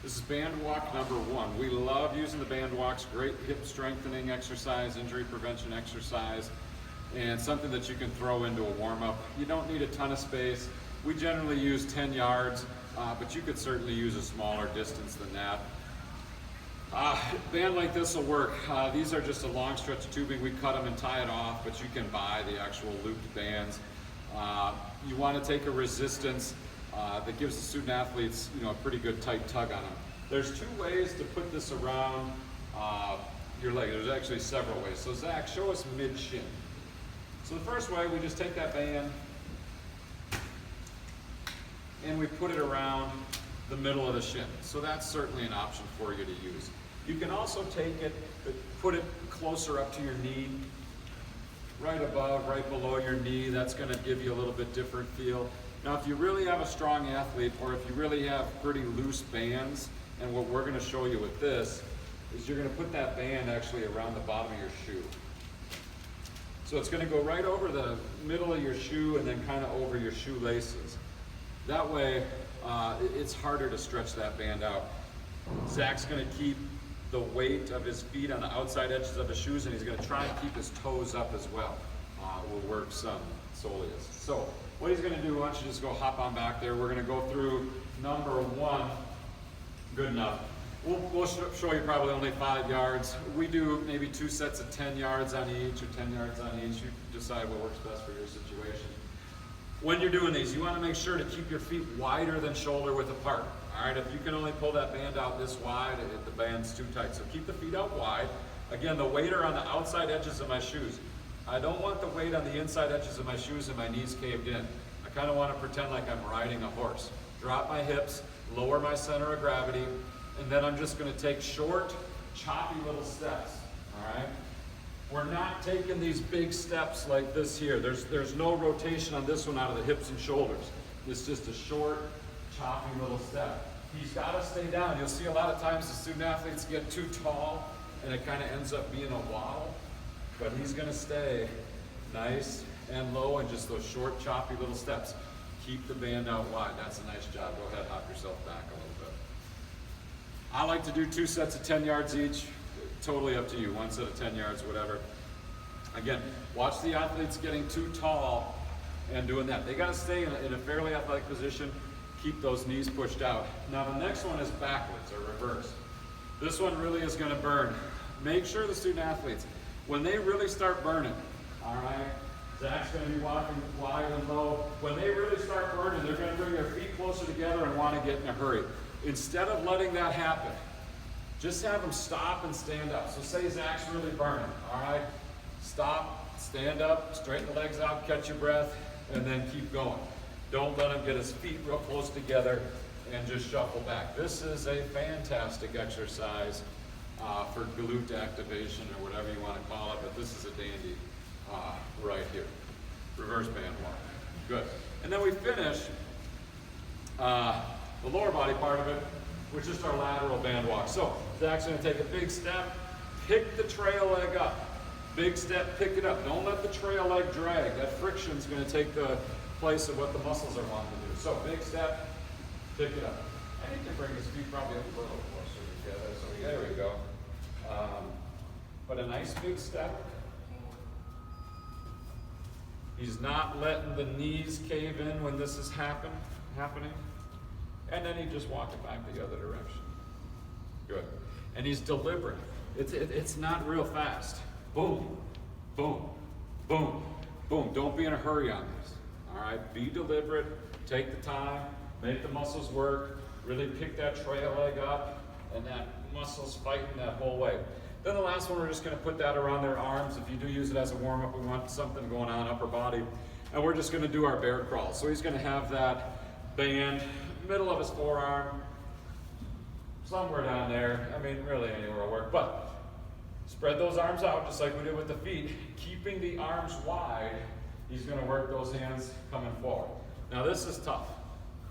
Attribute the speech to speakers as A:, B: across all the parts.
A: This is band walk number 1. We love using the band walks, great hip strengthening exercise, injury prevention exercise, and something that you can throw into a warm-up. You don't need a ton of space. We generally use 10 yards, but you could certainly use a smaller distance than that. Band like this will work. These are just a long stretch of tubing. We cut them and tie it off, but you can buy the actual looped bands. You want to take a resistance that gives the student athletes, a pretty good tight tug on them. There's 2 ways to put this around your leg. There's actually several ways. So Zach, show us mid-shin. So the first way, we just take that band and we put it around the middle of the shin. So that's certainly an option for you to use. You can also take it, put it closer up to your knee, right above, right below your knee. That's going to give you a little bit different feel. Now, if you really have a strong athlete, or if you really have pretty loose bands, and what we're going to show you with this is you're going to put that band actually around the bottom of your shoe. So it's going to go right over the middle of your shoe and then kind of over your shoelaces. That way, it's harder to stretch that band out. Zach's going to keep the weight of his feet on the outside edges of his shoes, and he's going to try and keep his toes up as well. We'll work some soleus. So what he's going to do, why don't you just go hop on back there. We're going to go through number 1. Good enough. We'll show you probably only 5 yards. We do maybe 2 sets of 10 yards on each, or 10 yards on each. You decide what works best for your situation. When you're doing these, you want to make sure to keep your feet wider than shoulder width apart. All right, if you can only pull that band out this wide, the band's too tight. So keep the feet out wide. Again, the weight are on the outside edges of my shoes. I don't want the weight on the inside edges of my shoes and my knees caved in. I kind of want to pretend like I'm riding a horse. Drop my hips, lower my center of gravity, and then I'm just going to take short, choppy little steps. All right? We're not taking these big steps like this here. There's no rotation on this one out of the hips and shoulders. It's just a short, choppy little step. He's got to stay down. You'll see a lot of times the student athletes get too tall and it kind of ends up being a waddle, but he's going to stay nice and low and just those short, choppy little steps. Keep the band out wide. That's a nice job. Go ahead, hop yourself back a little bit. I like to do 2 sets of 10 yards each. Totally up to you. 1 set of 10 yards, whatever. Again, watch the athletes getting too tall and doing that. They got to stay in a fairly athletic position. Keep those knees pushed out. Now the next one is backwards or reverse. This one really is going to burn. Make sure the student athletes, when they really start burning, all right, Zach's going to be walking wide and low. When they really start burning, they're going to bring their feet closer together and want to get in a hurry. Instead of letting that happen, just have them stop and stand up. So say Zach's really burning, all right? Stop, stand up, straighten the legs out, catch your breath, and then keep going. Don't let him get his feet real close together and just shuffle back. This is a fantastic exercise for glute activation or whatever you want to call it, but this is a dandy right here. Reverse band walk. Good. And then we finish the lower body part of it, which is our lateral band walk. So Zach's going to take a big step, pick the trail leg up. Big step, pick it up. Don't let the trail leg drag. That friction is going to take the place of what the muscles are wanting to do. So big step, pick it up. I need to bring his feet probably a little closer together. So there we go. But a nice big step. He's not letting the knees cave in when this is happening. And then he just walked it back the other direction. Good. And he's deliberate. It's not real fast. Boom, boom, boom, boom. Don't be in a hurry on this. All right? Be deliberate. Take the time. Make the muscles work. Really pick that trail leg up. And that muscle's fighting that whole way. Then the last one, we're just going to put that around their arms. If you do use it as a warm-up, we want something going on upper body. And we're just going to do our bear crawl. So he's going to have that band middle of his forearm, somewhere down there. I mean, really anywhere will work. But spread those arms out just like we did with the feet. Keeping the arms wide, he's going to work those hands coming forward. Now this is tough.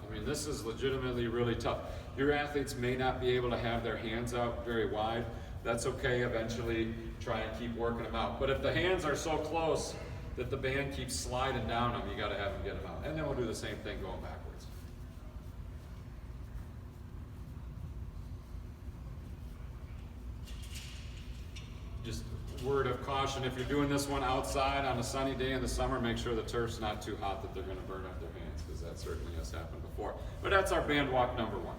A: I mean, this is legitimately really tough. Your athletes may not be able to have their hands out very wide. That's okay. Eventually, try and keep working them out. But if the hands are so close that the band keeps sliding down them, you got to have them get them out. And then we'll do the same thing going backwards. just word of caution, if you're doing this one outside on a sunny day in the summer, make sure the turf's not too hot that they're gonna burn up their hands, because that certainly has happened before. But that's our band walk number one.